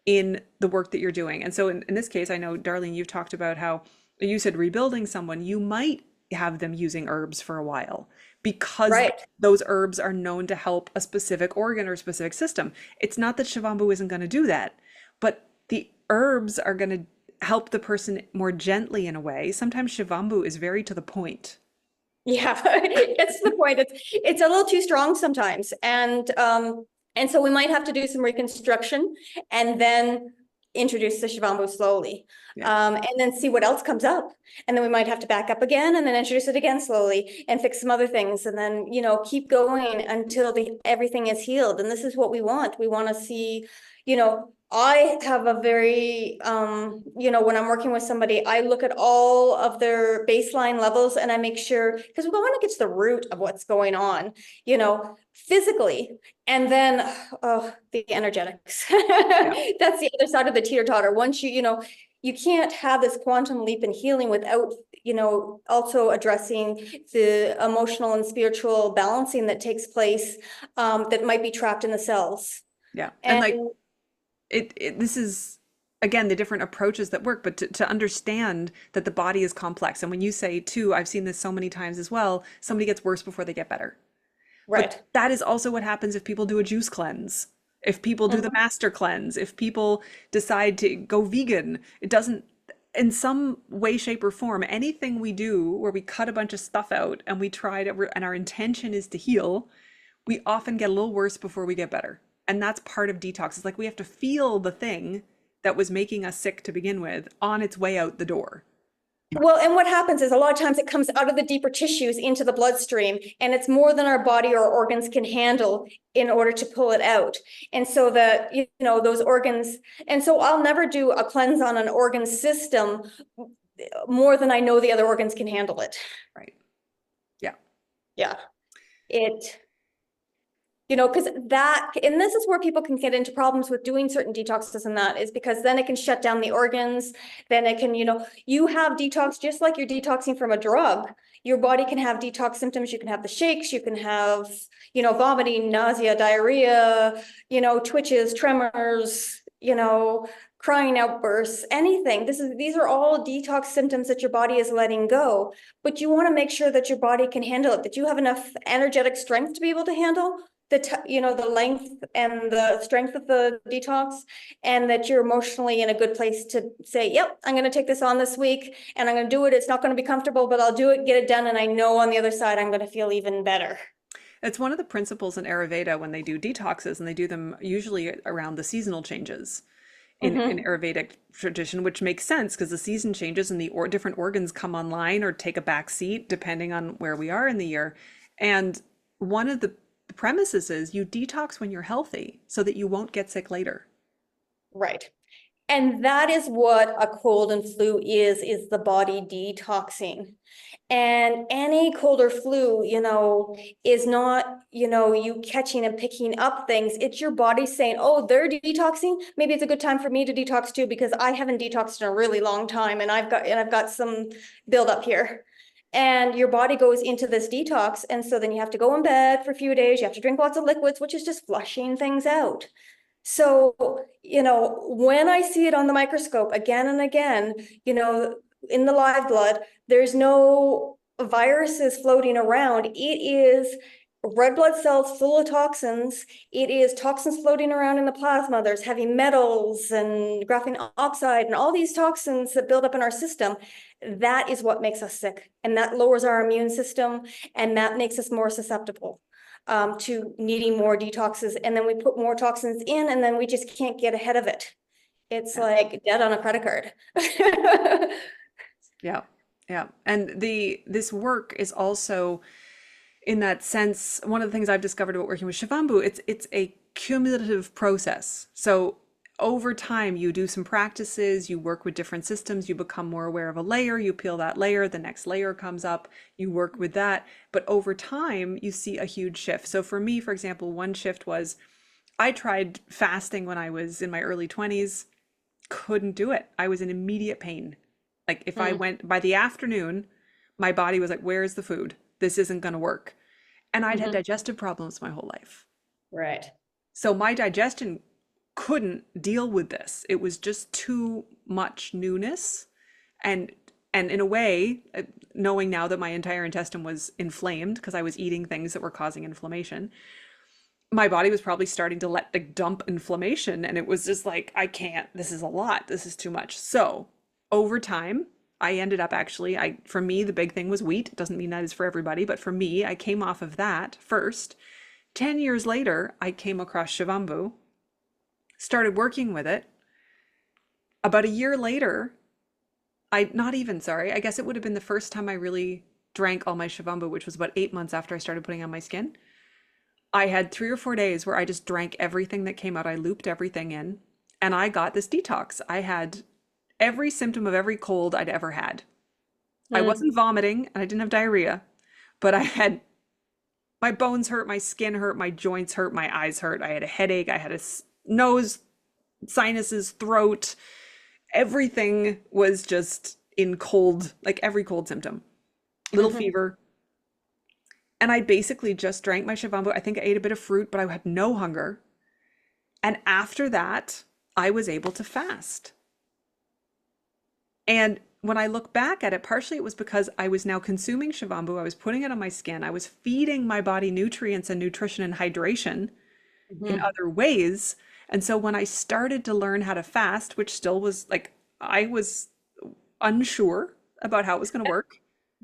in the work that you're doing. And so in this case, I know, Darlene, you've talked about how you said rebuilding someone, you might have them using herbs for a while because Right. those herbs are known to help a specific organ or specific system. It's not that Shivambu isn't going to do that, but the herbs are going to help the person more gently in a way. Sometimes Shivambu is very to the point. Yeah, it's the point. It's a little too strong sometimes. And so we might have to do some reconstruction and then introduce the Shivambu slowly. Yeah. And then see what else comes up. And then we might have to back up again and then introduce it again slowly and fix some other things. And then, keep going until everything is healed. And this is what we want. We want to see, I have a very, when I'm working with somebody, I look at all of their baseline levels and I make sure, because we want to get to the root of what's going on, physically. And then, the energetics. Yeah. That's the other side of the teeter-totter. Once you can't have this quantum leap in healing without, also addressing the emotional and spiritual balancing that takes place, that might be trapped in the cells. Yeah. And And like this is again the different approaches that work, but to understand that the body is complex. And when you say too, I've seen this so many times as well, somebody gets worse before they get better. right. But that is also what happens if people do a juice cleanse, if people do the Mhm. master cleanse, if people decide to go vegan. It doesn't, in some way, shape, or form, anything we do where we cut a bunch of stuff out and we try to, and our intention is to heal, we often get a little worse before we get better. And that's part of detox. It's like we have to feel the thing that was making us sick to begin with on its way out the door. Well, and what happens is a lot of times it comes out of the deeper tissues into the bloodstream, and it's more than our body or organs can handle in order to pull it out. And so that, those organs, and so I'll never do a cleanse on an organ system more than I know the other organs can handle it. Right. Yeah. Yeah. Because and this is where people can get into problems with doing certain detoxes, and that is because then it can shut down the organs. Then it can, you have detox just like you're detoxing from a drug. Your body can have detox symptoms. You can have the shakes, you can have, vomiting, nausea, diarrhea, twitches, tremors, crying outbursts, anything. These are all detox symptoms that your body is letting go. But you want to make sure that your body can handle it, that you have enough energetic strength to be able to handle the length and the strength of the detox, and that you're emotionally in a good place to say, yep, I'm going to take this on this week and I'm going to do it. It's not going to be comfortable, but I'll do it, get it done. And I know on the other side, I'm going to feel even better. It's one of the principles in Ayurveda when they do detoxes, and they do them usually around the seasonal changes in Mm-hmm. Ayurvedic tradition, which makes sense because the season changes and the different organs come online or take a back seat depending on where we are in the year. And one of the premises is you detox when you're healthy so that you won't get sick later. Right. And that is what a cold and flu is the body detoxing. And any cold or flu, is not, you catching and picking up things. It's your body saying, oh, they're detoxing. Maybe it's a good time for me to detox too, because I haven't detoxed in a really long time, and I've got some buildup here. And your body goes into this detox. And so then you have to go in bed for a few days. You have to drink lots of liquids, which is just flushing things out. So, when I see it on the microscope again and again, in the live blood, there's no viruses floating around. It is red blood cells full of toxins. It is toxins floating around in the plasma. There's heavy metals and graphene oxide and all these toxins that build up in our system. That is what makes us sick, and that lowers our immune system, and that makes us more susceptible to needing more detoxes. And then we put more toxins in, and then we just can't get ahead of it. It's like debt on a credit card. Yeah. Yeah. And this work is also, in that sense, one of the things I've discovered about working with Shivambhu, it's a cumulative process. So over time, you do some practices, you work with different systems, you become more aware of a layer, you peel that layer, the next layer comes up, you work with that. But over time, you see a huge shift. So for me, for example, one shift was I tried fasting when I was in my early 20s, couldn't do it. I was in immediate pain. Like if I went by the afternoon, my body was like, where's the food? This isn't going to work. And I'd had digestive problems my whole life. Right. So my digestion couldn't deal with this. It was just too much newness. And in a way, knowing now that my entire intestine was inflamed because I was eating things that were causing inflammation, my body was probably starting to dump inflammation. And it was just like, I can't, this is a lot. This is too much. So over time, I ended up for me, the big thing was wheat. It doesn't mean that is for everybody, but for me, I came off of that first. 10 years later, I came across Shivambhu, started working with it. About a year later, I guess it would have been the first time I really drank all my Shivambhu, which was about 8 months after I started putting on my skin. I had 3 or 4 days where I just drank everything that came out. I looped everything in, and I got this detox. I had every symptom of every cold I'd ever had. I wasn't vomiting and I didn't have diarrhea, but I had my bones hurt, my skin hurt, my joints hurt, my eyes hurt. I had a headache. I had a nose, sinuses, throat. Everything was just in cold, like every cold symptom, little fever. And I basically just drank my Shivambhu. I think I ate a bit of fruit, but I had no hunger. And after that, I was able to fast. And when I look back at it, partially it was because I was now consuming Shivambhu. I was putting it on my skin. I was feeding my body nutrients and nutrition and hydration in other ways. And so when I started to learn how to fast, which still was like, I was unsure about how it was going to work.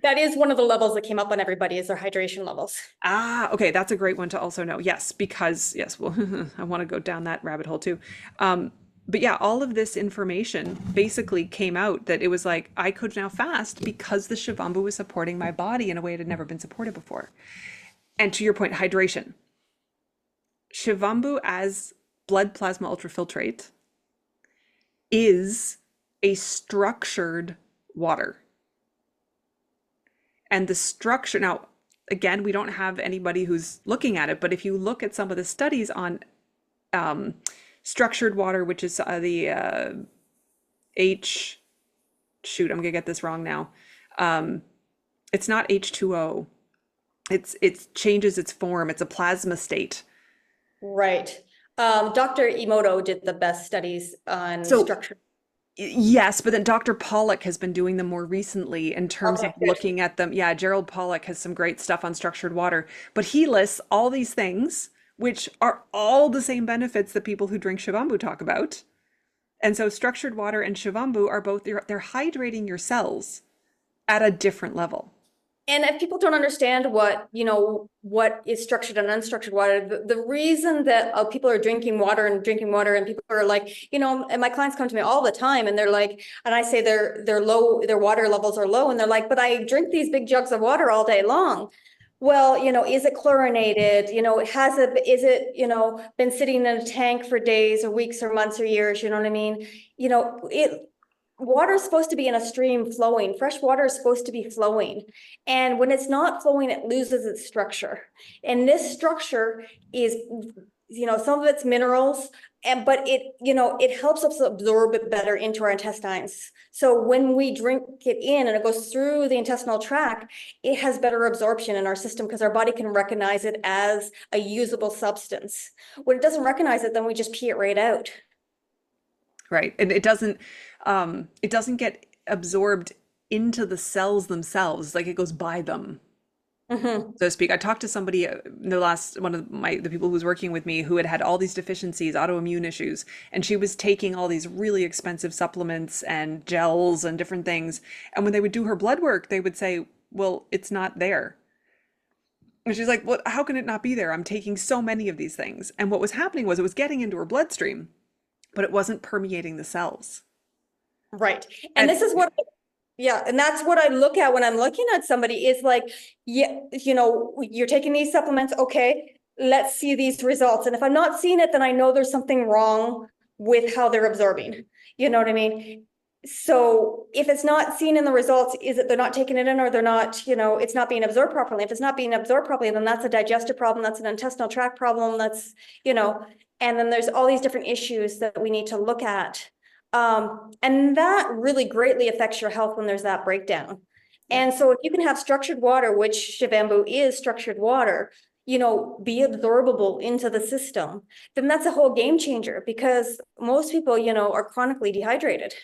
That is one of the levels that came up on everybody, is their hydration levels. Ah, okay. That's a great one to also know. Yes, because well, I want to go down that rabbit hole too. But yeah, all of this information basically came out that it was like, I could now fast because the Shivambhu was supporting my body in a way it had never been supported before. And to your point, hydration. Shivambhu as blood plasma ultrafiltrate is a structured water. And the structure, now, again, we don't have anybody who's looking at it, but if you look at some of the studies on structured water, which is the I'm gonna get this wrong now. It's not H2O. It changes its form. It's a plasma state. Right. Dr. Emoto did the best studies on structure. Yes, but then Dr. Pollack has been doing them more recently in terms of looking at them. Yeah, Gerald Pollack has some great stuff on structured water, but he lists all these things, which are all the same benefits that people who drink Shivambhu talk about. And so structured water and Shivambhu are both, they're hydrating your cells at a different level. And if people don't understand what is structured and unstructured water, the reason that people are drinking water and people are like, and my clients come to me all the time and they're like, and I say their water levels are low, and they're like, but I drink these big jugs of water all day long. Well, is it chlorinated? Is it, been sitting in a tank for days or weeks or months or years? You know what I mean? Water is supposed to be in a stream flowing. Fresh water is supposed to be flowing. And when it's not flowing, it loses its structure. And this structure is, some of it's minerals, but it helps us absorb it better into our intestines. So when we drink it in and it goes through the intestinal tract, it has better absorption in our system because our body can recognize it as a usable substance. When it doesn't recognize it, then we just pee it right out. Right. And it doesn't get absorbed into the cells themselves, like it goes by them, Hmm. so to speak. I talked to somebody, the last one of the people who was working with me, who had all these deficiencies, autoimmune issues, and she was taking all these really expensive supplements and gels and different things. And when they would do her blood work, they would say, "Well, it's not there." And she's like, "Well, how can it not be there? I'm taking so many of these things." And what was happening was it was getting into her bloodstream, but it wasn't permeating the cells. Right. And And this is what, yeah, and that's what I look at when I'm looking at somebody is like, yeah, you're taking these supplements. Okay, let's see these results. And if I'm not seeing it, then I know there's something wrong with how they're absorbing. You know what I mean? So if it's not seen in the results, is it they're not taking it in or they're not, it's not being absorbed properly. If it's not being absorbed properly, then that's a digestive problem. That's an intestinal tract problem. You know, and then there's all these different issues that we need to look at. And that really greatly affects your health when there's that breakdown. yeah, And so if you can have structured water, which Shivambu is structured water, be absorbable into the system, then that's a whole game changer because most people, are chronically dehydrated.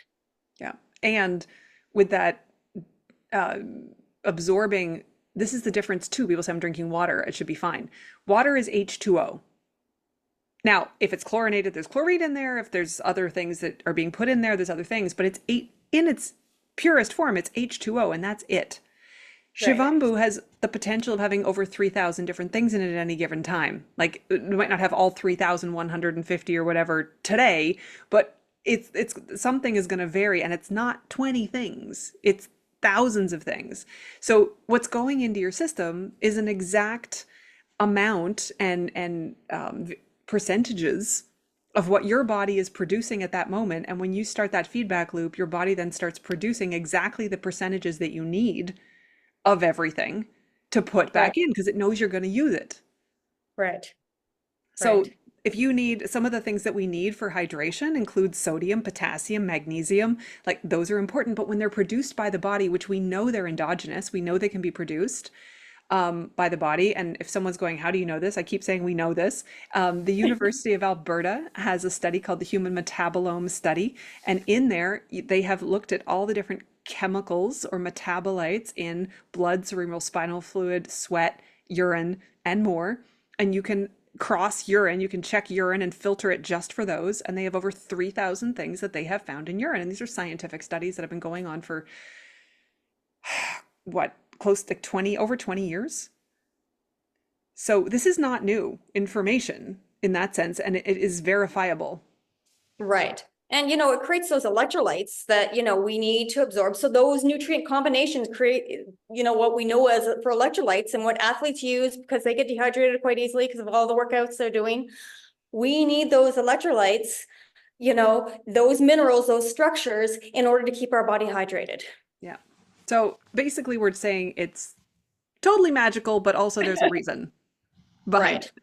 yeah. And with that uh, absorbing, this is the difference too. People say I'm drinking water, it should be fine. Water is H2O. Now, if it's chlorinated, there's chlorine in there. If there's other things that are being put in there, there's other things, but in its purest form, it's H2O, and that's it. Right. Shivambu has the potential of having over 3,000 different things in it at any given time. Like, it might not have all 3,150 or whatever today, but it's something is going to vary, and it's not 20 things. It's thousands of things. So what's going into your system is an exact amount and percentages of what your body is producing at that moment. And when you start that feedback loop, your body then starts producing exactly the percentages that you need of everything to put Right. back in because it knows you're going to use it. Right. So Right. if you need some of the things that we need for hydration include sodium, potassium, magnesium, like those are important, but when they're produced by the body, which we know they're endogenous, we know they can be produced by the body. And if someone's going, how do you know this? I keep saying we know this. The University of Alberta has a study called the Human Metabolome Study. And in there, they have looked at all the different chemicals or metabolites in blood, cerebral spinal fluid, sweat, urine, and more. And you can cross urine, you can check urine and filter it just for those. And they have over 3,000 things that they have found in urine. And these are scientific studies that have been going on for what, close to 20, over 20 years. So this is not new information in that sense, and it is verifiable. Right. And, it creates those electrolytes that, we need to absorb. So those nutrient combinations create, what we know as for electrolytes and what athletes use because they get dehydrated quite easily because of all the workouts they're doing. We need those electrolytes, those minerals, those structures in order to keep our body hydrated. Yeah. So basically, we're saying it's totally magical, but also there's a reason behind Right. it.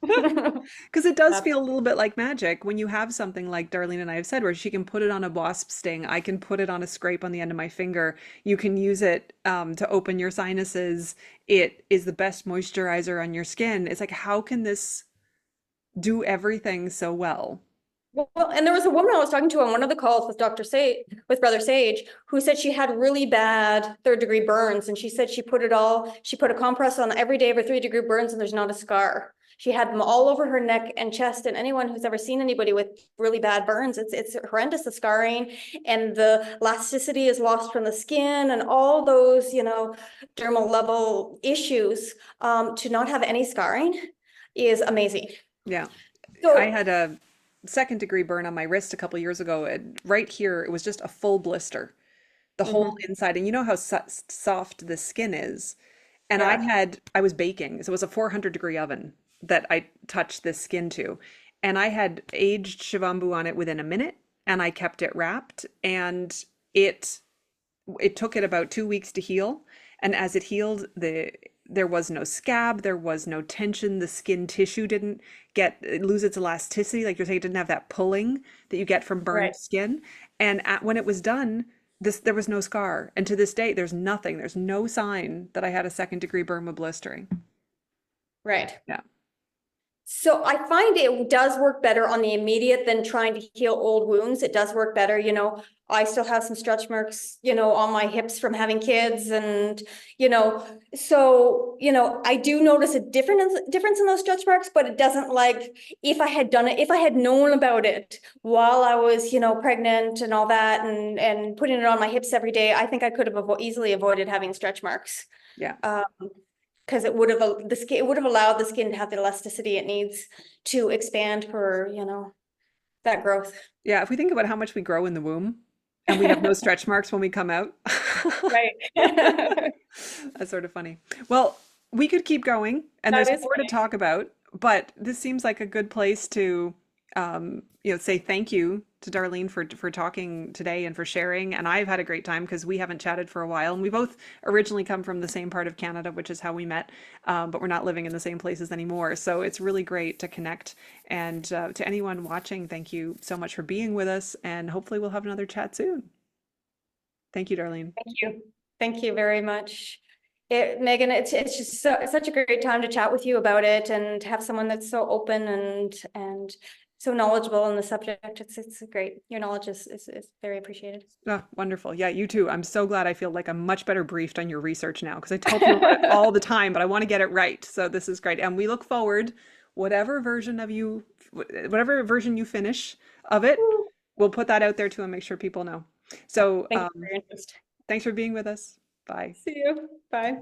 Because it does feel a little bit like magic when you have something like Darlene and I have said, where she can put it on a wasp sting. I can put it on a scrape on the end of my finger. You can use it to open your sinuses. It is the best moisturizer on your skin. It's like, how can this do everything so well? Well, and there was a woman I was talking to on one of the calls with Dr. Sage, with Brother Sage, who said she had really bad 3rd-degree burns. And she said she put a compress on every day of her 3rd-degree burns and there's not a scar. She had them all over her neck and chest. And anyone who's ever seen anybody with really bad burns, it's horrendous, the scarring and the elasticity is lost from the skin and all those, dermal level issues. To not have any scarring is amazing. Yeah. I So, had a 2nd-degree burn on my wrist a couple years ago. And right here, it was just a full blister, the whole mhm. inside. And you know how soft the skin is. And Yeah. I was baking. So it was a 400-degree oven that I touched this skin to. And I had aged Shivambu on it within a minute, and I kept it wrapped. And it it took it about 2 weeks to heal. And as it healed, there was no scab, there was no tension. The skin tissue didn't lose its elasticity. Like you're saying, it didn't have that pulling that you get from burned Right. skin. And when it was done, there was no scar. And to this day, there's nothing. There's no sign that I had a second-degree burn with blistering. Right. Yeah. So I find it does work better on the immediate than trying to heal old wounds. It does work better, I still have some stretch marks, on my hips from having kids and, so, I do notice a difference in those stretch marks, but it doesn't like if I had done it, if I had known about it while I was, pregnant and all that and putting it on my hips every day, I think I could have easily avoided having stretch marks. Yeah. Um, because it would have allowed the skin to have the elasticity it needs to expand for, that growth. Yeah. If we think about how much we grow in the womb and we have no stretch marks when we come out. Right. That's sort of funny. Well, we could keep going, and That there's is more to funny. talk about, but this seems like a good place to, say thank you to Darlene for talking today and for sharing. And I've had a great time because we haven't chatted for a while, and we both originally come from the same part of Canada, which is how we met, but we're not living in the same places anymore. So it's really great to connect. And to anyone watching, thank you so much for being with us, and hopefully we'll have another chat soon. Thank you, Darlene. Thank you. Thank you very much. Megan, it's just such a great time to chat with you about it and have someone that's so open and so knowledgeable on the subject. It's great. Your knowledge is very appreciated. Oh, wonderful. Yeah, you too. I'm so glad I feel like I'm much better briefed on your research now because I tell people about it all the time, but I want to get it right. So this is great. And we look forward, whatever version of you, whatever version you finish of it, we'll put that out there too and make sure people know. So Thank you for your interest. thanks for being with us. Bye. See you. Bye.